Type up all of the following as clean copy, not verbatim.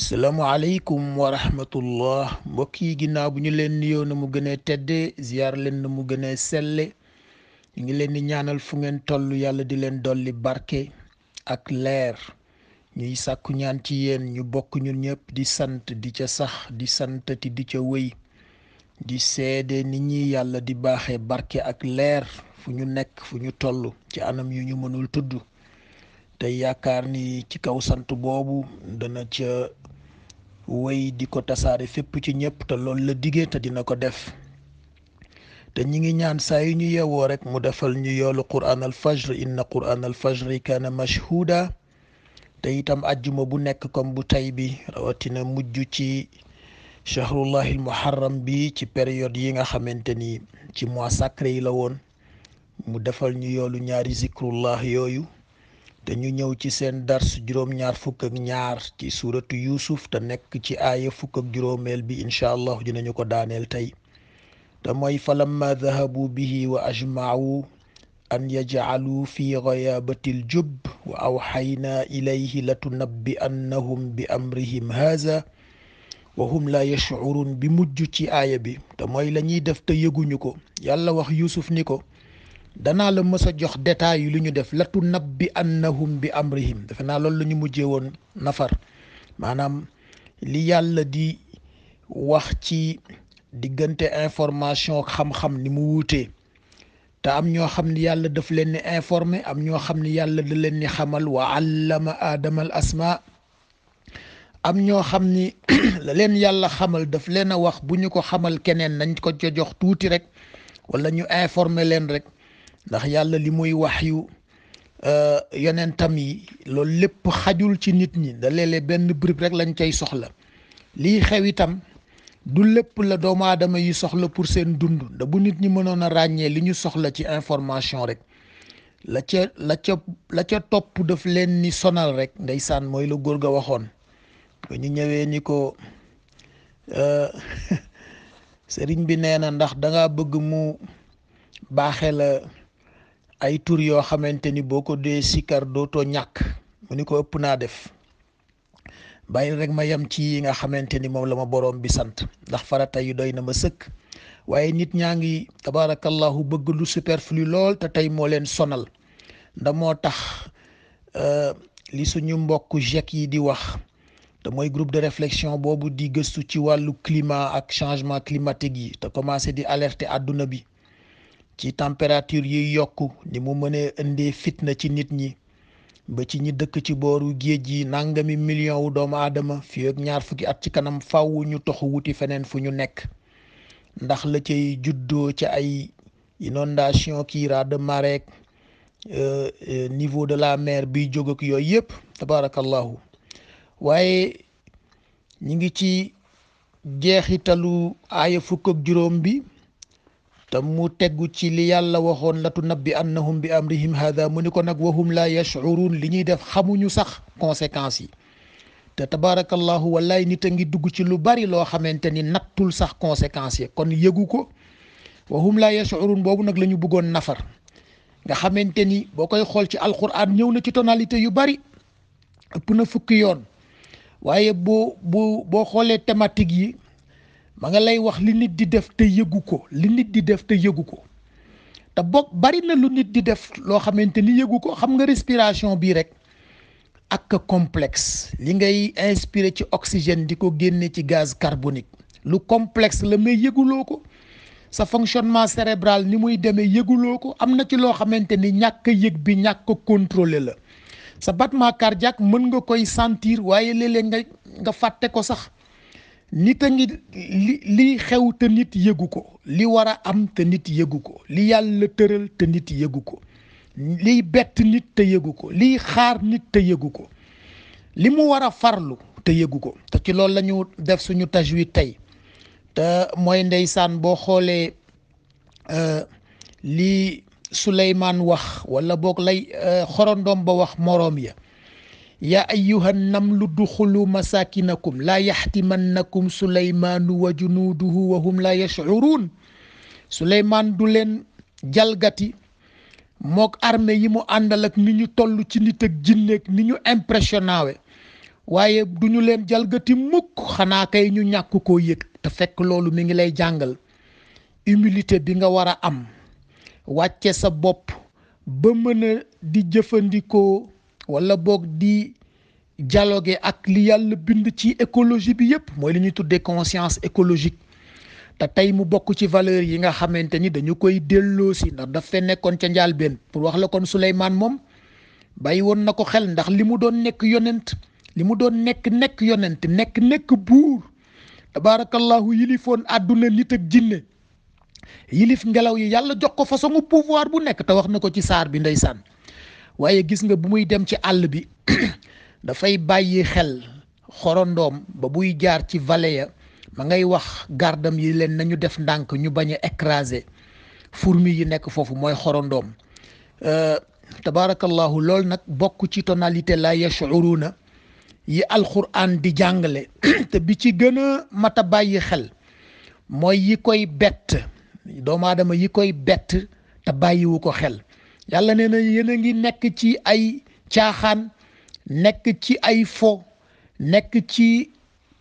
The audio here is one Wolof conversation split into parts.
salaamaaleykum wa rahmatullah mbokk yi ginnaaw bu ñu leen nuyoo na mu gënee tedde ziyaar leen na mu gënee selle ñu ngi leen di ñaanal fu ngeen toll yàlla di leen dolli barke ak leer ñuy sàkku ñaan ci yéen ñu bokk ñun ñëpp di sant di ca sax di santati di ca wéy di seede nit ñi yàlla di baaxee barke ak leer fu ñu nekk fu ñu toll ci anam yu ñu mënul tudd te yaakaar ni ci kaw sant boobu dana ca wéy di ko tasaare fépp ci ñëpp te loolu la digee te dina ko def te ñi ngi ñaan saa yu ñu yewoo rek mu defal ñu yoolu qur'an al fajr inna qur'an al fajri kaana mashhuda te itam ajjuma bu nekk comme bu tey bi rawatina mujj ci shahrullahi al muharram bi ci période yi nga xamante ni ci mois sacré yi la woon mu defal ñu yoolu ñaari zikrullah yooyu te ñu ñëw ci seen dars juróom-ñaar fukk ak ñaar ci suuratu Yuusuf te nekk ci aaya fukk ak juróomeel bi incha allah dinañu ko daaneel tey te mooy falamma dahabu bihi wa ajma'u an yaj'alu fi ghayabati al-jubb wa awhayna ilayhi latunabbi'annahum bi amrihim haza wa hum la yash'urun bi mujj ci aaya bi te mooy la ñuy def te yëguñu ko yàlla wax Yuusuf ni ko danaa la mës a jox détails yu lu ñu def latu nabbi annahum bi amrihim defe naa loolu la ñu mujjee woon nafar maanaam li yàlla di wax ci diggante information xam-xam ni mu wuutee te am ñoo xam ni yàlla daf leen ni informé am ñoo xam ni yàlla da leen ni xamal wa allama aadama al asma am ñoo xam ni la leen yàlla xamal daf leen a wax bu ñu ko xamal keneen nañ ko ca jox tuuti rek wala ñu informé leen rek ndax yàlla li muy wax yu yonentam yi loolu lépp xajul ci nit ñi da léeg-léeg benn brib rek lañ cay soxla lii xew itam du lépp la doomu aadama yi soxla pour seen dund da bu nit ñi mënoon a ràññee li ñu soxla ci information rek la ca topp daf leen ni sonal rek ndeysaan mooy la góor ga waxoon ba ñu ñëwee ni ko sëriñ bi nee na ndax danga bëgg mu baaxe la ay tur yoo xamante ni boo ko dee sikar dootoo ñàkk mu ni ko ëpp naa def bàyyi rek ma yem ci yi nga xamante ni moom la ma boroom bi sant ndax farata yu doy na ma sëkk waaye nit ñaa ngi tabarakallahu bëgg lu superflu lool te tey moo leen sonal nda moo tax li suñu mbokk GIEC yi di wax te mooy groupe de réflexion boobu di gëstu ci wàllu climat ak changement climatique yi te commencé di alerter àdduna bi ci température yiy yokku ni mu mënee indee fitna ci nit ñi ba ci ñi dëkk ci booru géej yi nangami million wu doomu aadama fii ak ñaar fukki at ci kanam faaw ñu toxu wuti feneen fu ñu nekk ndax la cay juddoo ci ay inondation kii raz de marée niveau de la mer biy jóg ak yooyu yëpp tabarakallahu waaye ñi ngi ci jeexitalu aaya fukk ak juróom bi te mu teggu ci li yàlla waxoon latu nabbi annahum bi amrihim hada mu ni ko nag wahum la yash'urun li ñuy def xamuñu sax conséquences yi te tabarakallahu wallaay nit a ngi dugg ci lu bari loo xamante ni nattul sax conséquences yi kon yëgu ko wahum la yash'urun boobu nag la ñu bëggoon nafar nga xamante ni boo koy xool ci alquran ñëw na ci tonalité yu bari ëpp na fukki yoon waaye boo xoolee thématique yi ma nga lay wax li nit di def te yëgu ko li nit di def te yëgu ko te boog bari na lu nit di def loo xamante ni yëgu ko xam nga respiration bii rek ak complexe li ngay inspiré ci oxygène di ko génne ci gaz carbonique lu complexe la mais yëguloo ko sa fonctionnement cérébral ni muy demee yëguloo ko am na ci loo xamante ni ñàkk yëg bi ñàkk contrôlé la sa battement cardiaque mën nga koy sentir waaye léeg-léeg nga fàtte ko sax nit a ngi li xew te nit yëgu ko li war a am te nit yëgu ko li yàlla tëral te nit yëgu ko liy bett nit te yëgu ko liy xaar nit te yëgu ko li mu war a farlu te yëgu ko te ci loolu la ñu def suñu tajwid tey te mooy ndeysaan boo xoolee li Suleymaan wax wala boog lay xorondoom ba wax moroom ya yaa ayyuhan namlu duxulu masakinakum laa yaxtimannakum suleymaanu wa junuuduhu wa hum laa yashcuruun Suleymaan du leen jalgati mook armée yi mu àndal ak ni ñu toll ci nit ak jinneeg ni ñu impressionnawe waaye du ñu leen jalgati mukk xanaa kay ñu ñàkk koo yëg te fekk loolu mi ngi lay jàngal humilité bi nga war a am wàcce sa bopp ba mën a di jëfandikoo wala boog di dialoguer ak li yàlla bind ci écologie bi yépp mooy li ñuy tuddee conscience écologique te tey mu bokk ci valeur yi nga xamante ni dañu koy delloosi ndax daf fee nekkoon ca njàlbéen pour wax la kon Suleymaan moom bàyyi woon na ko xel ndax li mu doon nekk yonent li mu doon nekk yonent nekk buur tabaarakallahu yilifoon àdduna nit ak jinne yilif ngelaw yi yàlla jox ko façon pouvoir bu nekk te wax na ko ci saar bi ndeysaan waaye gis nga bu muy dem ci àll bi dafay bàyyi xel xorondoom ba buy jaar ci vallée ya ma ngay wax gardam yi leen nañu def ndànk ñu bañ a écraser fourmi yi nekk foofu mooy xorondoom tabaarakallahu loolu nag bokk ci tonalité la yash'uruna yi alquran di jàngale te bi ci gën a mat a bàyyi xel mooy yi koy bett doomu aadama yi koy bett te bàyyiwu ko xel yàlla nee na yéen a ngi nekk ci ay caaxaan nekk ci ay fo nekk ci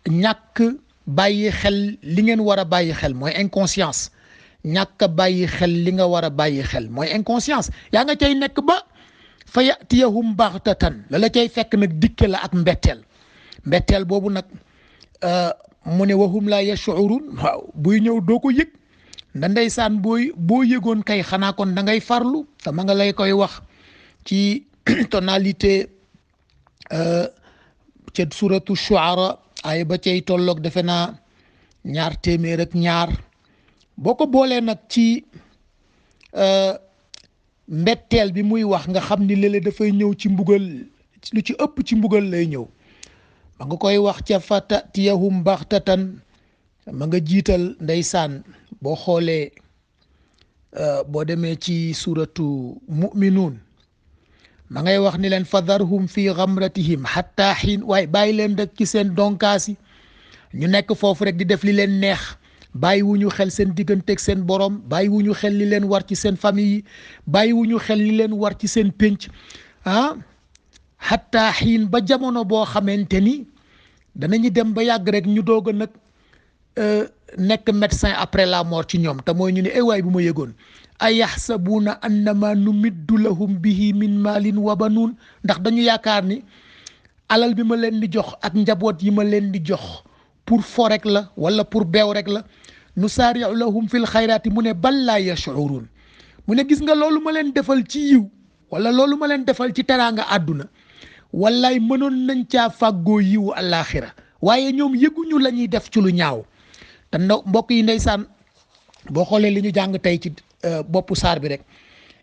ñàkk bàyyi xel li ngeen war a bàyyi xel mooy inconscience ñàkk bàyyi xel li nga war a bàyyi xel mooy inconscience yaa nga cay nekk ba fa yatiyahum baxtatan la cay fekk nag dikke la ak mbetteel boobu nag mu ne wahum la yash'urun waaw buy ñëw doo ko yëg nda ndeysaan boo yëgoon kay xanaa kon da ngay farlu te ma nga lay koy wax ci tonalité ca suratu shuara ay ba cay tolloog defe naa 200 boo ko boolee nag ci mbetteel bi muy wax nga xam ni léeg-léeg dafay ñëw ci mbugal lu ci ëpp ci mbugal lay ñëw ma nga koy wax ca fatatiyahum baxtatan ma nga jiital ndeysaan boo xoolee boo demee ci suratu mu'minuun ma ngay wax ni leen fadarhum fi ghamratihim hatta xiin waaye bàyyi leen rek ci seen donkaasi ñu nekk foofu rek di def li leen neex bàyyi wu ñu xel seen digganteeg seen borom bàyyi wu ñu xel li leen war ci seen famille yi bàyyi wu ñu xel li leen war ci seen pénc hatta xiin ba jamono boo xamante ni danañu dem ba yàgg rek ñu doog a nag nekk médecin après la mort ci ñoom te mooy ñu ne ay waay bu ma yëgoon ay yaxsabuuna annama numiddu lahum bihi min maalin wa banuun ndax dañu yaakaar ni alal bi ma leen di jox ak njaboot yi ma leen di jox pour fo rek la wala pour beew rek la nusaari'u lahum fil xayraati mu ne bal laa yash'uruun mu ne gis nga loolu ma leen defal ci yiw wala loolu ma leen defal ci teraanga àdduna wallaay mënoon nañ caa fàggoo yiwu àllaaxira waaye ñoom yëguñu la ñuy def ci lu ñaaw te mbokk yi ndeysaan boo xoolee li ñu jàng tey ci boppu saar bi rek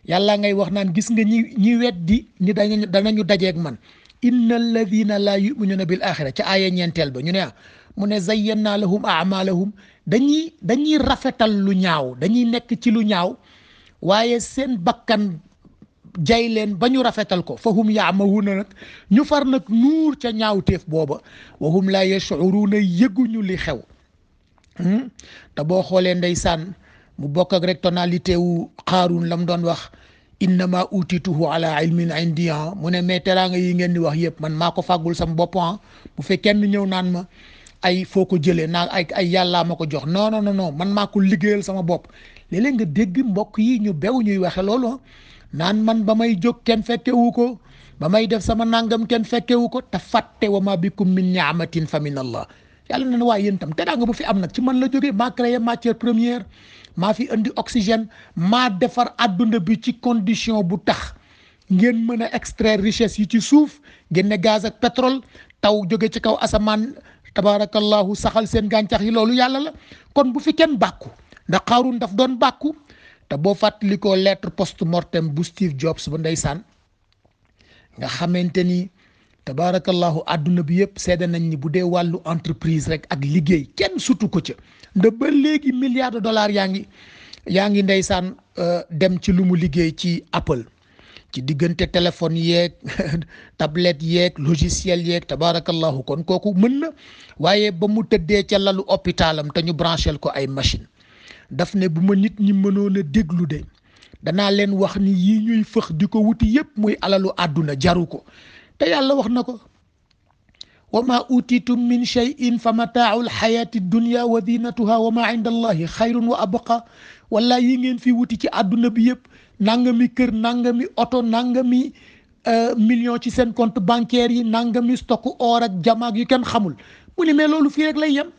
yàlla ngay wax naan gis nga ñi weddi ni danañu dajeeg man inna alladina laa yuminuuna bil axira ca aaya ñeenteel ba ñu ne mu ne zayyannaa lahum amalahum dañuy rafetal lu ñaaw dañuy nekk ci lu ñaaw waaye seen bakkan jay leen ba ñu rafetal ko fa hum yaamawuna nag ñu far nag nuur ca ñaawteef booba wa hum laa yash'uruuna yëguñu li xew te boo xoolee ndeysaan mu bokk ak rek tonalité wu Qaaruun lam doon wax innama utituhu ala ilmin indi mu ne mais teraanga yi ngeen di wax yëpp man maa ko fàggul sama bopp bu fekkee kenn ñëw naan ma ay foo ko jëlee naa ay yàllaa ma ko jox non man maa ko liggéeyal sama bopp léeg-léeg nga dégg mbokk yi ñu bew ñuy waxe loolu naan man ba may jóg kenn fekkewu ko ba may def sama nangam kenn fekkewu ko te fàtte wa ma bikum min ni'matin fa min allah yàlla na ne waaye yéen tam teraanga bu fi am nag ci man la jógee maa créé matière première maa fi indi oxygène maa defar àdduna bi ci condition bu tax ngeen mën a extraire richesse yi ci suuf génne gaz ak pétrole taw jóge ci kaw asamaan tabarakallahu saxal seen gàncax yi loolu yàlla la kon bu fi kenn bàkku ndax Qaaruun daf doon bàkku te boo fàttalikoo lettre post mortem bu Steve Jobs ba ndeysaan nga xamante ni tabarakallahu àdduna bi yëpp seede nañ ni bu dee wàllu entreprise rek ak liggéey kenn sutu ko ca nda ba léegi milliards de dollars yaa ngi ndeysaan dem ci lu mu liggéey ci Apple ci diggante téléphone yeeg tablette yeeg logiciel yeeg tabarakallahu kon kooku mën na waaye ba mu tëddee ca lalu hôpitalam te ñu branchel ko ay machine daf ne bu ma nit ñi mënoon a déglu de danaa leen wax ni yii ñuy fëx di ko wuti yépp muy alalu àdduna jaru ko te yàlla wax na ko wa ma utitum min shay'in fa mataau lxayaati dunya wa dinatuha wa ma inda allahi xayrun wa abqa wala yi ngeen fi wuti ci àdduna bi yëpp nangami kër nangami oto nangami million ci seen compte bancaire yi nangami stock or ak jamaak yu kenn xamul mu ne mais loolu fii rek lay yem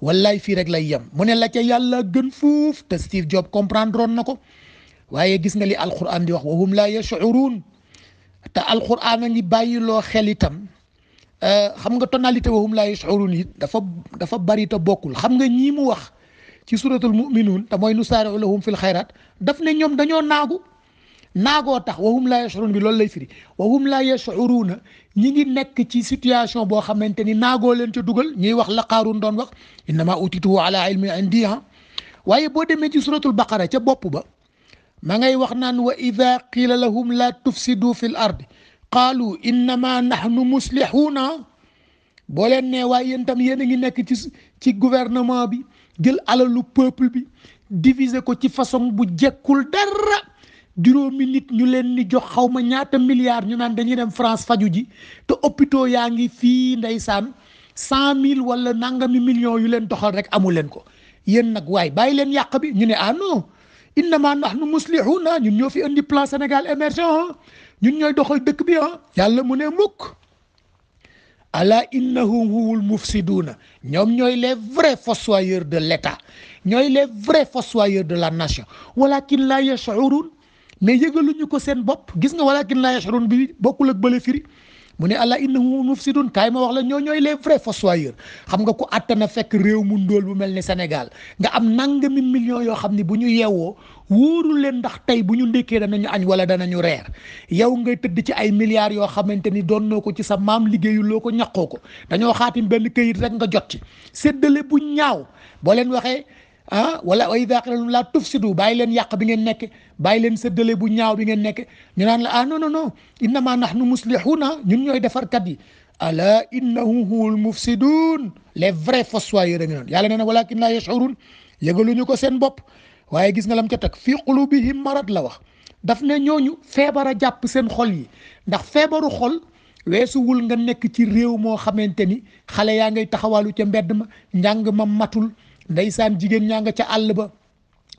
wallaay fii rek lay yem mu ne la ca yàlla gën fuuf te Steve Jobs comprendre woon na ko waaye gis nga li alquran di wax wa hum la yash'urun te alquran a ngi bàyyiloo xel itam xam nga tonalité wa hum la yash'urun yi dafa bari te bokkul xam nga ñii mu wax ci suratul mu'minun te mooy nusaari'u lahum fil xayraat daf ne ñoom dañoo naagoo tax wa hum la yash'urun bi loolu lay firi wa hum la yash'uruna ñi ngi nekk ci situation boo xamante ni naagoo leen ca dugal ñuy wax la Qaaruun doon wax innama utituhu ala ilmin indi waaye boo demee ci suratul baqara ca bopp ba ma ngay wax naan wa ida qiila lahum la tufsidu fi l ardi qaalu innama nahnu muslihuuna boo leen ne waaye yéen tam yéen a ngi nekk ci gouvernement bi jël alalu peuple bi diviser ko ci façon bu jekkul dara juróomi nit ñu leen ni jox xawma ñaata milliards ñu naan dañuy dem France faju ji te hôpitaux yaa ngi fii ndeysaan 100 000 wala nangami millions yu leen doxal rek amu leen ko yéen nag waaye bàyyi leen yàq bi ñu ne ah non innama nahnu muslihuna ñun ñoo fi indi plan Sénégal émergent ñun ñooy doxal dëkk bi yàlla mu ne mukk ala innahum humul mufsiduna ñoom ñooy les vrais fossoyeurs de l'État ñooy les vrais fossoyeurs de la nation walakin la yash'urun mais yëgaluñu ko seen bopp gis nga walakin la yash'urun bi bokkul ak bële firi mu ne ala innahum mufsidun kaay ma wax la ñooy les vrais fossoyeurs xam nga ko attana fekk réew mu ndóol bu mel ne Sénégal nga am nangami millions yoo xam ne bu ñu yeewoo wóoru leen ndax tey bu ñu ndékkee danañu añ wala danañu reer yow ngay tëdd ci ay milliards yoo xamante ni doon noo ko ci sa maam liggéeyuloo ko ñaqoo ko dañoo xaatim benn këyit rek nga jot ci séddale bu ñaaw boo leen waxee wala wa idaa qiila lahum laa tufsidu bàyyi leen yàq bi ngeen nekk bàyyi leen séddale bu ñaaw bi ngeen nekk ñu naan la non innama nahnu muslihuuna ñun ñooy defarkat yi ala innahum humul mufsidun les vrais fossoyeurs a ngi noonu yàlla nee na walakin laa yash'urun yëgaluñu ko seen bopp waaye gis nga lam ca teg fii qulubihim marad la wax daf ne ñooñu feebar a jàpp seen xol yi ndax feebaru xol weesuwul nga nekk ci réew moo xamante ni xale yaa ngay taxawalu ca mbedd ma njàng ma matul ndeysaan jigéen ñaa nga ca àll ba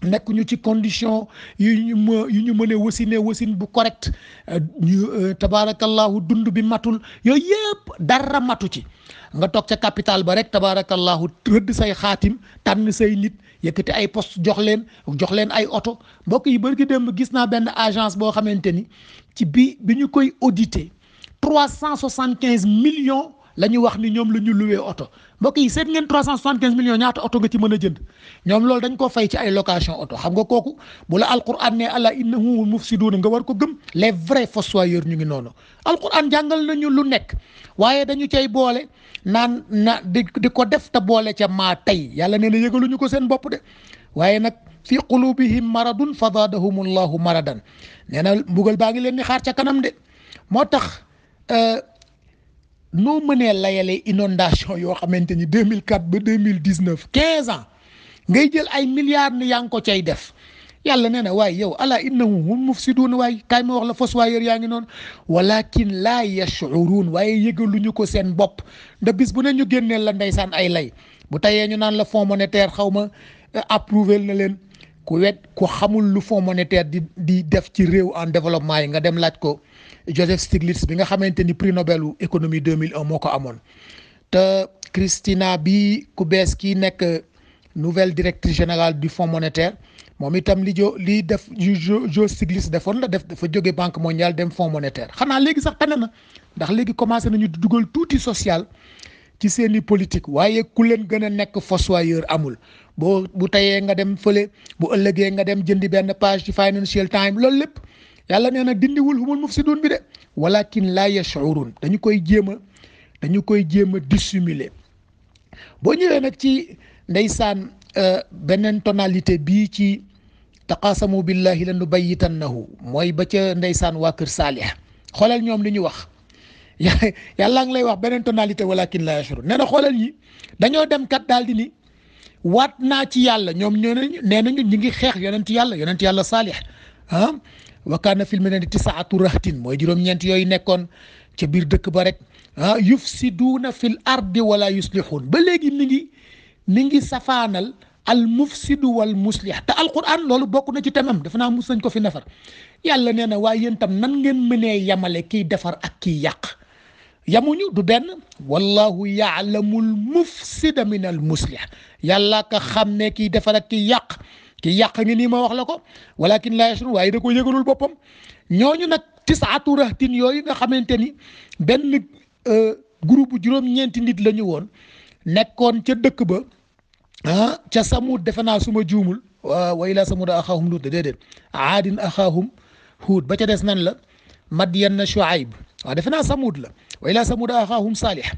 nekk ñu ci condition yu ñu mën a wasin bu correct tabaarakallahu dund bi matul yooyu yëpp dara matu ci nga toog ca capital ba rek tabaarakallahu rëdd say xaatim tànn say nit yëkkati ay poste jox leen ay oto mbokk yi bërki démb gis naa benn agence boo xamante ni ci bi ñu koy audité 375 millions la ñu wax ni ñoom la ñu luwee oto mbokk yi seet ngeen 375 millions ñaata oto nga ci mën a jënd ñoom loolu dañ ko fay ci ay location oto xam nga kooku bu la alquran ne ala innahum mufsiduna nga war ko gëm les vrais fossoyeurs ñu ngi noonu alquran jàngal nañu lu nekk waaye dañu cay boole naan di ko def te boole ca maa tey yàlla nee na yëgaluñu ko seen bopp de waaye nag fi qulubihim maradun fa zaadahum allahu maradan nee na mbugal baa ngi leen di xaar ca kanam de moo tax noo mënee layale inondation yoo xamante ni 2004 ba 2019 15 ans ngay jël ay milliards ni yaa ngi ko cay def yàlla nee na waaye yow ala innahum hum mufsiduun waaye kaay ma wax la fossoyeur yaa ngi noonu walakin laa yash'uruun waaye yëgaluñu ko seen bopp nda bis bu ne ñu génneel la ndeysaan ay lay bu tayee ñu naan la fonds monétaire xaw ma approuvé na leen ku xamul lu fonds monétaire di def ci réew en développement yi nga dem laaj ko Joseph Stiglitz bi nga xamante ni prix Nobel u économie 2001 moo ko amoon te Christina bi ku bees kii nekk nouvelle directrice générale du fonds monétaire moom itam li def Jo Stiglitz defoon la def dafa jóge banque mondiale dem fonds monétaire xanaa léegi sax tane na ndax léegi commencé nañu di dugal tuuti social ci seeni politique waaye ku leen gën a nekk fossoyeur amul bu tayee nga dem fële bu ëllëgee nga dem jëndi benn page ci Financial Times loolu lépp yàlla nee na dindiwul humul mufsidun bi de walakin la yash'urun dañu koy jéem a dissimuler boo ñëwee nag ci ndeysaan beneen tonalité bii ci taqaasamu billahi la nubayyitannahu mooy ba ca ndeysaan waa kër Saalih xoolal ñoom li ñu wax yàlla ngi lay wax beneen tonalité walakin la yash'urun nee na xoolal ñi dañoo dem kat daal di ni waat naa ci yàlla ñoom nee nañu ñi ngi xeex yonent yàlla Saalih wa kaana fil madinati tisaatu rahtin mooy juróom-ñeent yooyu nekkoon ca biir dëkk ba rek yufsiduuna fil ardi wala yuslixuun ba léegi mi ngi safaanal al mufsidu wal muslih te alquran loolu bokk na ci temam dafa naa mus nañ ko fi nafar yàlla nee na waaye yéen tam nan ngeen mënee yamale kiy defar ak kiy yàq yamuñu du benn wallahu yaalamul mufsida min al muslih yàlla ka xam ne kiy defar ak kiy yàq ngi nii ma wax la ko walakin la yashurun waaye da ko yëgalul boppam ñooñu nag tisaatu rahtin yooyu nga xamante ni benn groupe juróom-ñeenti nit la ñu woon nekkoon ca dëkk ba ca samud defe naa suma juumul wa ila samud axaahum lut déedéet aadin axaahum huud ba ca des nan la madyan na shuaib waaw defe naa samud la wa ila samud axaahum saalih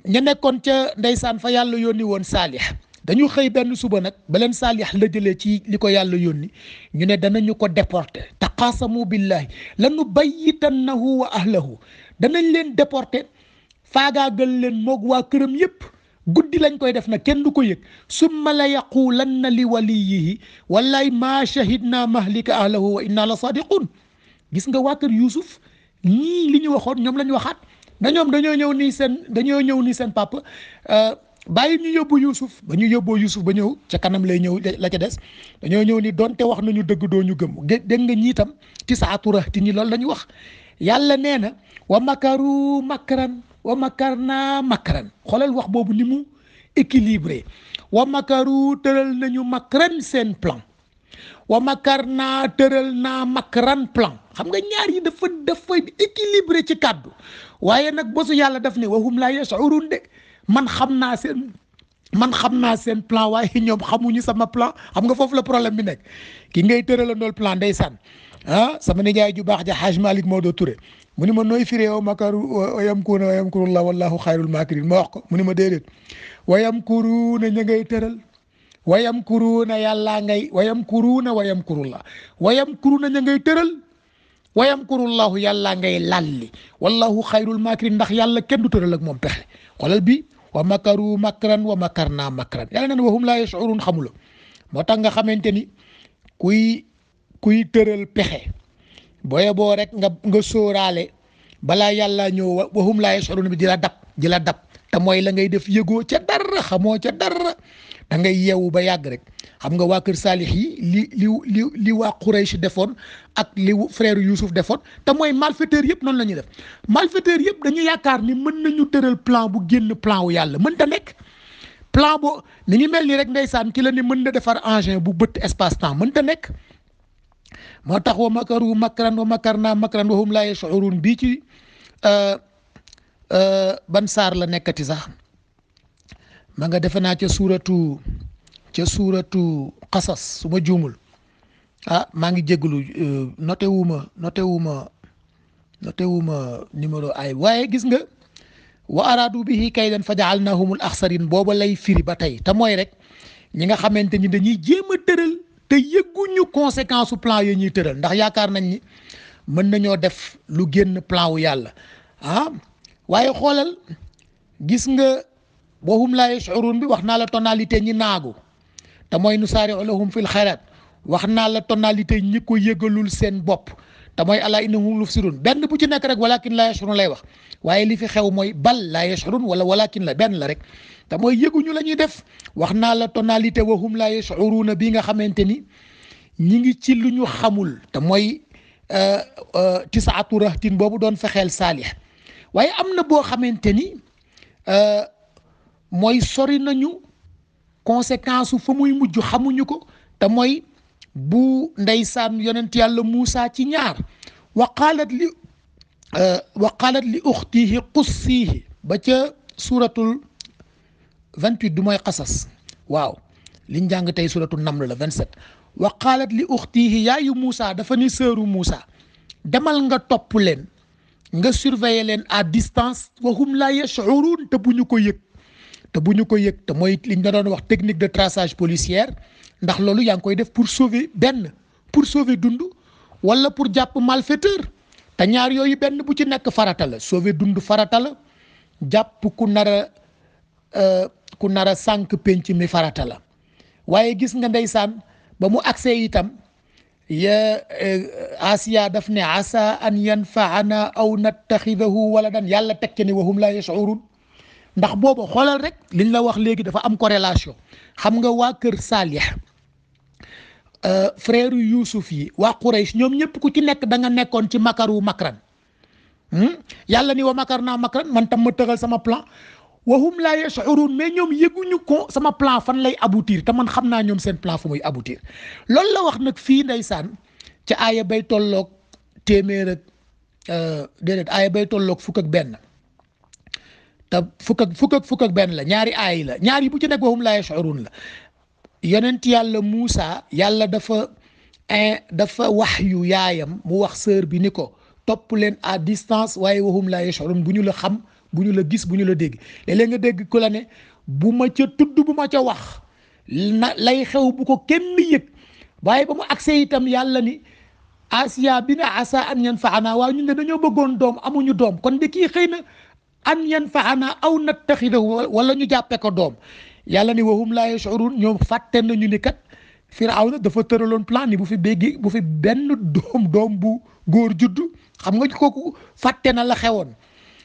ña nekkoon ca ndeysaan fa yàlla yónni woon saalih dañu xëy benn suba nag ba leen saalih la jëlee ci li ko yàlla yónni ñu ne danañu ko déporté taqaasamu billahi lanu bayyitannahu wa ahlahu danañ leen déporté faagaagal leen moog waa këram yépp guddi lañ koy def nag kenn du ko yëg summa la yaqulanna li waliyihi wallaay maa shahidna mahlika ahlahu wa inna la sadiqun gis nga waa kër Yuusuf ñii li ñu waxoon ñoom la ñu waxaat ñoom dañoo ñëw ni seen papa bàyyi ñu yóbbu Yuusuf ba ñu yóbboo Yuusuf ba ñëw ca kanam lay ñëw la ca des dañoo ñëw ni donte wax nañu dëgg doo ñu gëm dégg nga ñii tam ci saatu rahti ñi loolu la ñu wax yàlla nee na wa makaru makran wa makarna makran xoolal wax boobu ni mu équilibré wa makaru tëral nañu makran seen plan wa makarna tëral naa makran plan xam nga ñaar yi dafa équilibré ci kàddu waaye nag bosu yàlla daf ne wahum la yash'urun de man xam naa seen plan waaye ñoom xamuñu sama plan xam nga foofu la problème bi nekk ki ngay tëralandool plan ndeysaan sama nijaay ju baax ja Haj Malick Maodo Touré mu ni ma nooy firee wa makaru wa yamkuruuna wa yamkurullah wallahu xayrul makirin ma wax ko mu ni ma déedéet wa yamkuruuna ña ngay tëral wa yamkuruuna yàllaa ngay wa yamkuruuna wa yamkurullah wa yamkuruuna ña ngay tëral wa yamkurullahu yàllaa ngay lalli wallahu xayrul makirin ndax yàlla kenn du tëral ak moom pexe xoolal bi wa makaru makran wa makarna makran yàlla neen wahum laa yash'urun xamula moo tax nga xamante ni kuy tëral pexe booye boo rek nga sóoraale balaa yàlla ñëw wahum laa yash'urun bi di la dab te mooy la ngay def yëgoo ca dara xamoo ca dara da ngay yeewu ba yàgg rek xam nga waa kër Saalix yi li waa Quraysh defoon ak li frère Youssouf defoon te mooy malfaiteur yëpp noonu la ñuy def malfaiteur yëpp dañu yaakaar ni mën nañu tëral plan bu génn plan wu yàlla mën ta nekk plan boo ni ngi mel ni rek ndeysaan ki la ni mën na defar engin bu bëtt espace temps mën ta nekk moo tax wa makaru makran wa makarna makran wa hum laa yash'urun bii ci ban saar la nekkati sax ma nga defe naa ca suuratu qasas su ma juumul maa ngi jégalu noté wuma numéro ay waaye gis nga wa araadu bihi kaydan fa ja'alnahumul axsarin booba lay firi ba tey te mooy rek ñi nga xamante ni dañuy jéem a tëral te yëgguñu conséquence su plan yi ñuy tëral ndax yaakaar nañ ni mën nañoo def lu génn plan wu yàlla waaye xoolal gis nga wahum laa yash'urun bi wax naa la tonalité ñi naagu te mooy nusaari'u lahum fil xayraat wax naa la tonalité ñi ko yëgalul seen bopp te mooy alaa innahum mufsidun benn bu ci nekk rek walakin laa yash'urun lay wax waaye li fi xew mooy bal laa yash'urun wala walakin la benn la rek te mooy yëguñu la ñuy def wax naa la tonalité wahum laa yash'uruna bi nga xamante ni ñi ngi ci lu ñu xamul te mooy tisaatu rahtin boobu doon fexeel Saalix waaye am na boo xamante ni mooy sori nañu conséquence su fa muy mujj xamuñu ko te mooy bu ndeysaan yonent yàlla Muusa ci ñaar wa qaalat li uxtihi qussihi ba ca suuratul 28 du mooy qasas waaw liñ jàng tey suuratul naml la 27 wa qaalat li uxtihi yaayu Muusa dafa ni sëru Muusa demal nga topp leen nga surveiller leen à distance wahum laa yash'urun te bu ñu ko yëg te mooy liñ la doon wax technique de traçage policière ndax loolu yaa ngi koy def pour sauver dund wala pour jàpp malfaiteur te ñaar yooyu benn bu ci nekk farata la sauver dund farata la jàpp ku nar a sànq penc mi farata la waaye gis nga ndeysaan ba mu agsee itam ya Asiya daf ne asa an yanfaana aw nattaxidahu waladan yàlla teg ci ne wahum la yashurun ndax booba xoolal rek liñ la wax léegi dafa am corrélation xam nga waa kër Salih frère Youssouf yi waa Quraysh ñoom ñëpp ku ci nekk da nga nekkoon ci makaru makran yàlla ni wa makar naa makran man tam ma tëgal sama plan wahum la yashurun mais ñoom yëguñu ko sama plan fan lay aboutir te man xam naa ñoom seen plan fu muy aboutir loolu la wax nag fii ndeysaan ca aaya bay tolloog téeméer ak déedéet aaya bay tolloog fukk ak benn te fukk ak benn la ñaari aay la ñaari bu ci nekk wahum la yashurun la yonent yàlla Muusa yàlla dafa wax yu yaayam mu wax sœur bi ni ko topp leen à distance waaye wahum la yashurun bu ñu la xam bu ñu la gis bu ñu la dégg léeg-léeg nga dégg ku la ne bu ma ca tudd bu ma ca wax lay xew bu ko kenn yëg waaye ba mu agsee itam yàlla ni Asiya bi na asa an yanfaana waaw ñun ne dañoo bëggoon doom amuñu doom kon de kii xëy na an yanfaana aw nattaxidahu wala ñu jàppe ko doom yàlla ni wahum la yashurun ñoom fàtte nañu ni kat Firawna dafa tëraloon plan ni bu fi benn doom bu góor juddu xam nga kooku fàtte na la xewoon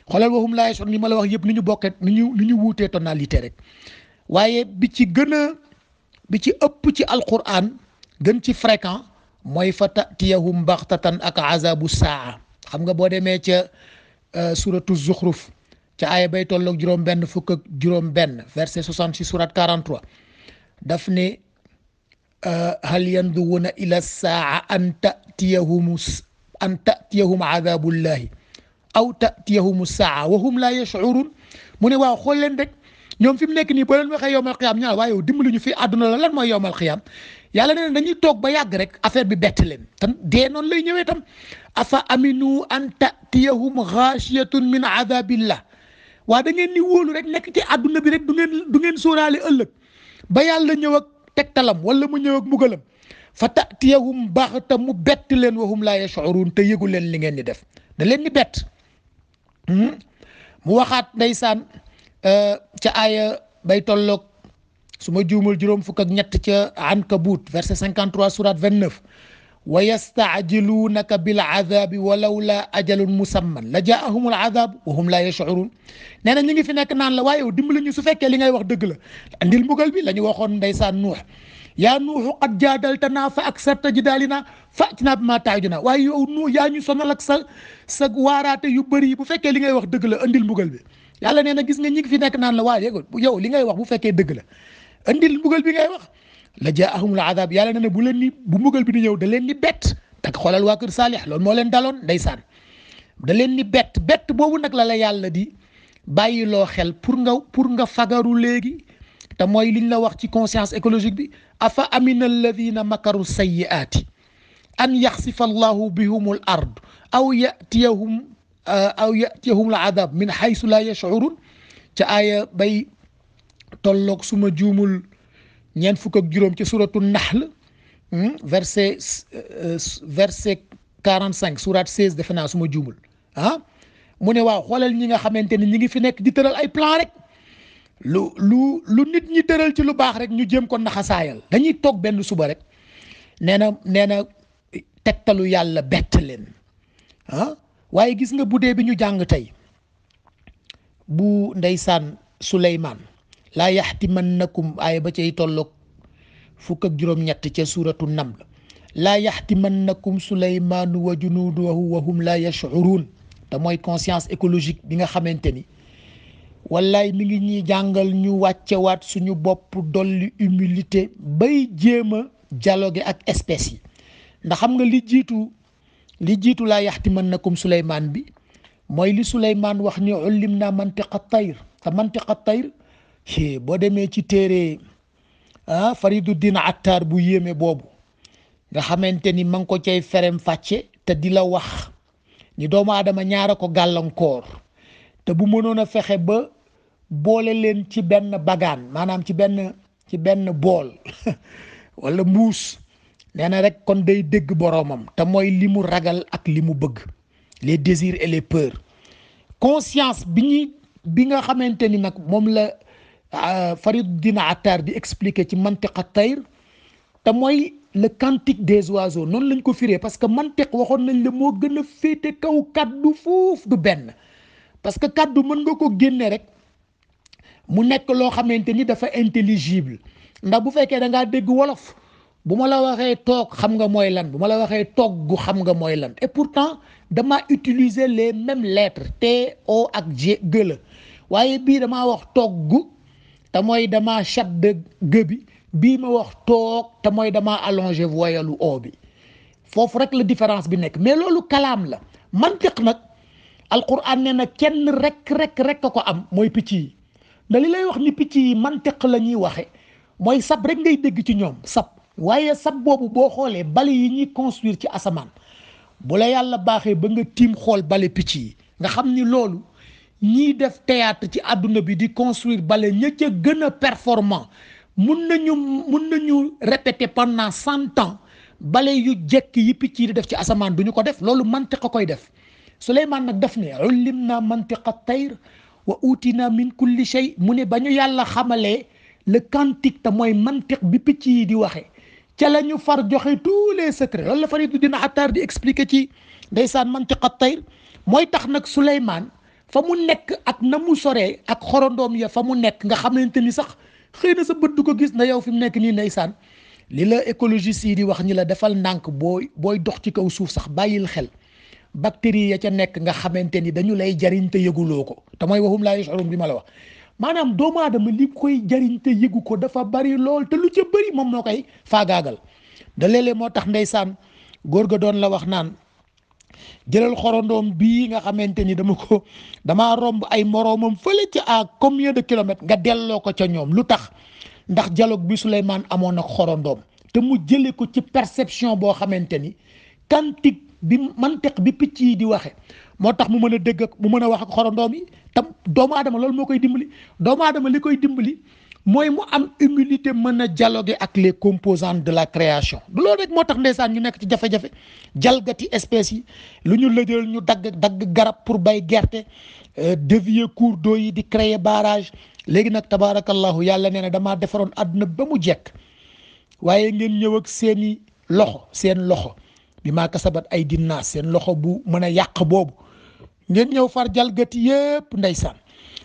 xoolal wahum la yashurun ni ma la wax yëpp ni ñu bokkee ni ñu wuutee tonalité rek waaye bi ci ëpp ci alquran gën ci fréquent mooy fa tatiyahum baxtatan ak azabu saa xam nga boo demee ca suratu zuxruf ca aaya bay tolloog juróom-benn fukk ak juróom-benn verset 66 surat 43 daf ne hal yanduruuna ila saa an tatiyahum azabullahi aw tatiyahum saa wa hum la yashurun mu ne waaw xool leen rek ñoom fi mu nekk nii boo leen waxee yowmal xiyaam ñaar waaye yow dimbali ñu fi àdduna la lan mooy yowmal xiyaam yàlla nee na dañuy toog ba yàgg rek affaire bi bett leen tan dee noonu lay ñëwee tam afa aminu an tatiyahum xaashiyatun min adabillah waa da ngeen ni wóolu rek nekk ci àdduna bi rek du ngeen sóoraale ëllëg ba yàlla ñëw ak tegtalam wala mu ñëw ak mbugalam fa tatiyahum baxta mu bett leen wahum la yashurun te yëgu leen li ngeen di def da leen di bett mu waxaat ndeysaan ca aaya bay tolloog su ma juumul juróom fukk ak ñett ca Ankabut verset 53 surat 29 wa yastaajiluunaka bil azabi walawla ajalun musamman la jaahumul azab wa hum la yashurun nee na ñu ngi fi nekk naan la waaye yow dimbali ñu su fekkee li ngay wax dëgg la andil mbugal bi la ñu waxoon ndeysaan Nuux yaa Nuuxu qad jaadaltanaa fa aksarta jidaalinaa fa'tinaa bimaa ta'idunaa waaye yow Nuux yaa ñu sonal ak sa waaraate yu bëri bu fekkee li ngay wax dëgg la andil mbugal bi yàlla nee na gis nga ñi ngi fi nekk naan la waaye yow li ngay wax bu fekkee dëgg la andil mbugal bi ngay wax la jaahumul azab yàlla nee na bu mbugal bi di ñëw da leen ni bett tak xoolal waa kër Saalix loolu moo leen daloon ndeysaan da leen ni bett boobu nag la yàlla di bàyyiloo xel pour nga fagaru léegi te mooy liñ la wax ci conscience écologique bi afa amina alladina makaru sayyi'aati an yaxsifa allahu bihumul ard aw yatiyahum al adab min haysu la yashurun ca aaya bay tolloog suma juumul ñeent fukk ak juróom ci suratu nahl verset 45 surat 16 defe naa suma juumul mu ne waaw xoolal ñi nga xamante ni ñi ngi fi nekk di tëral ay plan rek lu nit ñi tëral ci lu baax rek ñu jéem ko naxasaayal dañuy toog benn suba rek nee na tegtalu yàlla bett leen waaye gis nga bu dee bi ñu jàng tey bu ndeysaan Suleymaan laa yaxtimannakum aaya ba cay tolloog fukk ak juróom-ñett ca suuratu Naml laa yaxtimannakum Suleymaanu wa junuuduhu wa hum laa yash'uruun te mooy conscience écologique bi nga xamante ni wallaay mi ngi ñuy jàngal ñu wàccewaat suñu bopp dolli humilité bay jéem a dialoguer ak espèces yi ndax xam nga li jiitu laa yaxtimannakum Suleymaan bi mooy li Suleymaan wax ni ullim naa mantiqa tayr te mantiqa tayr boo demee ci téere Fariduddin Attar bu yéeme boobu nga xamante ni ma ngi ko cay ferem fàcce te di la wax ni doomu aadama ñaara ko gàllankoor te bu mënoon a fexe ba boole leen ci benn bagaan maanaam ci benn bool wala mbuus nee na rek kon day dégg boroomam te mooy li mu ragal ak li mu bëgg les désirs et les peurs conscience bi nga xamante ni nag moom la Fariduddin Attar di expliquer ci mantiqa tayr te mooy le cantique des oiseaux noonu lañ ko firee parce que mantiq waxoon nañ la moo gën a féete kaw kaddu foofu du benn parce que kaddu mën nga ko génne rek mu nekk loo xamante ni dafa intelligible ndax bu fekkee da ngaa dégg wolof bu ma la waxee toog xam nga mooy lan bu ma la waxee togg xam nga mooy lan et pourtant dama utiliser les mêmes lettres T O ak G G la waaye bii damaa wax togg te mooy dama shadda G bi bii ma wax toog te mooy dama allongé voyelle O bi foofu rek la différence bi nekk mais loolu kalaam la mantiq nag alquran nee na kenn rek a ko am mooy picc yi da li lay wax ni picc yi mantiq la ñuy waxe mooy sab rek ngay dégg ci ñoom sab waaye sab boobu boo xoolee bale yi ñuy construire ci asamaan bu la yàlla baaxee ba nga tiim xool bale picc yi nga xam ni loolu ñiy def théâtre ci àdduna bi di construire bale ña ca gën a performant mun nañu répéter pendant 100 ans bale yu jekk yi picc yi di def ci asamaan du ñu ko def loolu mantiq a koy def Suleymaan nag daf ne ullimna mantiqa tayr wa utina min kulli shay mu ne ba ñu yàlla xamalee le cantique te mooy mantiq bi picc yi di waxe ca la ñu far joxe tous les secrets loolu la Farid dina Attar di expliquer ci ndeysaan mantiqa tayr mooy tax nag Suleymaan fa mu nekk ak na mu soree ak xorondoom ya fa mu nekk nga xamante ni sax xëy na sa bët du ko gis na yow fi mu nekk nii ndeysaan li la écologiste yi di wax ñi la defal ndànk booy dox ci kaw suuf sax bàyyil xel bactéries ya ca nekk nga xamante ni dañu lay jariñ te yëguloo ko te mooy waxum laa yash'urun bi ma la wax maanaam doomu aadama li koy jariñ te yëgu ko dafa bari lool te lu ca bari moom moo koy faagaagal da léeg-léeg moo tax ndeysaan góor ga doon la wax naan jëlal xorondoom bii nga xamante ni damaa romb ay moroomam fële ci à combien de kilomètres nga delloo ko ca ñoom lu tax ndax dialogue bi Souleymane amoon ak xorondoom te mu jële ko ci perception boo xamante ni cantique bi mantiq bi picc yi di waxe moo tax mu mën a dégg mu mën a wax ak xorondoom yi tam doomu aadama loolu moo koy dimbali doomu aadama li koy dimbali mooy mu am humilité mën a dialoguer ak les composantes de la création du loolu rek moo tax ndeysaan ñu nekk ci jafe-jafe jalgati espèces yi lu ñu lëjal ñu dagg garab pour bay gerte dévier cours d'eau yi di créer barrage léegi nag tabaarakallahu yàlla nee na damaa defaroon àdduna ba mu jekk waaye ngeen ñëw ak seen loxo bi maa kasabat ay dinnaas seen loxo bu mën a yàq boobu ngeen ñëw far jalgati yépp ndeysaan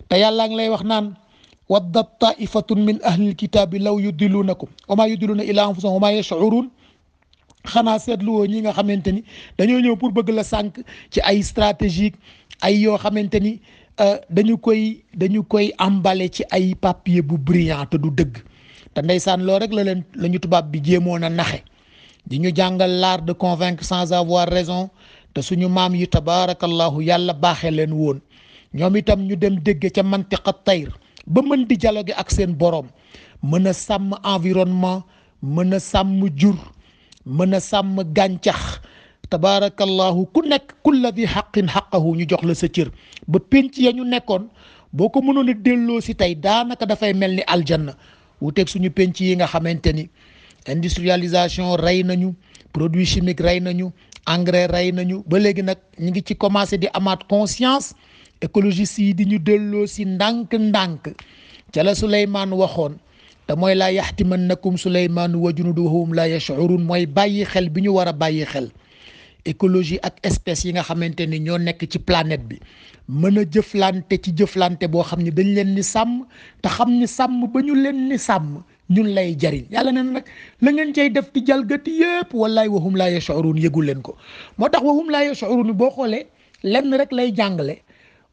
te yàllaa ngi lay wax naan waddat taifatun min ahlil kitaabi law yudilunakum wa maa yudiluna illa anfusahum wa maa yash'urun xanaa seetluwoo ñi nga xamante ni dañoo ñëw pour bëgg la sànq ci ay stratégique ay yoo xamante ni dañu koy emballé ci ay papier bu brillant te du dëgg te ndeysaan loo rek la ñu tubaab bi jéemoon a naxe di ñu jàngal l'art de convaincre sans avoir raison te suñu maam yi tabaarakallahu yàlla baaxee leen woon ñoom itam ñu dem dégg ca mantiqa tayr ba mën di dialoguer ak seen borom mën a sàmm environnement mën a sàmm jur mën a sàmm gàncax tabaarakallahu ku nekk kulla di xaqin xaqahu ñu jox la sa cër ba penc ya ñu nekkoon boo ko mënoon a delloo si tey daanaka dafay mel ni aljanna wuteeg suñu penc yi nga xamante ni industrialisation rey nañu produit chimique rey nañu engrais rey nañu ba léegi nag ñu ngi ci commencé di amaat conscience écologistes yi di ñu delloo si ndànk-ndànk ca la Souleymane waxoon te mooy laa yaxtimannakum Souleymane wa junuuduhu wa hum laa yash'urun mooy bàyyi xel bi ñu war a bàyyi xel écologie ak espèces yi nga xamante ni ñoo nekk ci planète bi mën a jëflante ci jëflante boo xam ni dañ leen ni sàmm te xam ni sàmm ba ñu leen ni sàmm ñun lay jariñ yàlla nee na nag la ngeen cay def di jalgati yépp wallaay wa hum laa yash'urun yëgul leen ko moo tax wa hum laa yash'urun boo xoolee lenn rek lay jàngale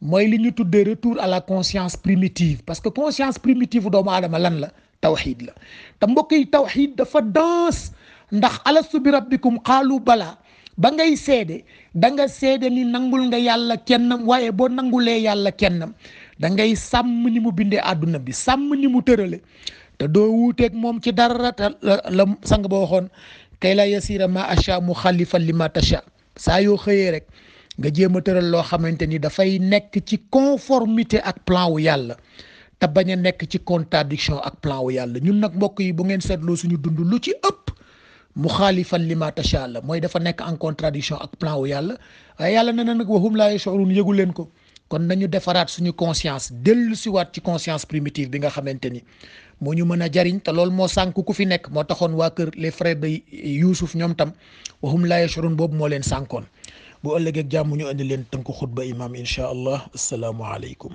mooy li ñu tuddee retour à la conscience primitive parce que conscience primitive doomu aadama lan la tawxiid la te mbokk yi tawxiid dafa danse ndax alastu bi rabbikum qaalu bala ba ngay seede da nga seede ni nangul nga yàlla kennam waaye boo nangulee yàlla kennam da ngay sàmm ni mu bindee àdduna bi sàmm ni mu tërale te doo wuuteeg moom ci dara te la sang ba waxoon kay la yasira ma acha mu xalifan li ma tacha saa yoo xëyee rek nga jéem a tëral loo xamante ni dafay nekk ci conformité ak plan wu yàlla te bañ a nekk ci contradiction ak plan wu yàlla ñun nag mbokk yi bu ngeen seetloo suñu dund lu ci ëpp mu xaalifan li ma tacha la mooy dafa nekk en contradiction ak plan wu yàlla waaye yàlla nee na nag wa hum laa yash'urun yëgu leen ko kon nañu defaraat suñu conscience dellu siwaat ci conscience primitive bi nga xamante ni moo ñu mën a jariñ te loolu moo sànk ku fi nekk moo taxoon waa kër les frères de Youssouf ñoom tam wahum laa yashurun boobu moo leen sànkoon bu ëllëgee ak jàmm ñu indi leen tënku xutba imam incha allah asalaamu aleykum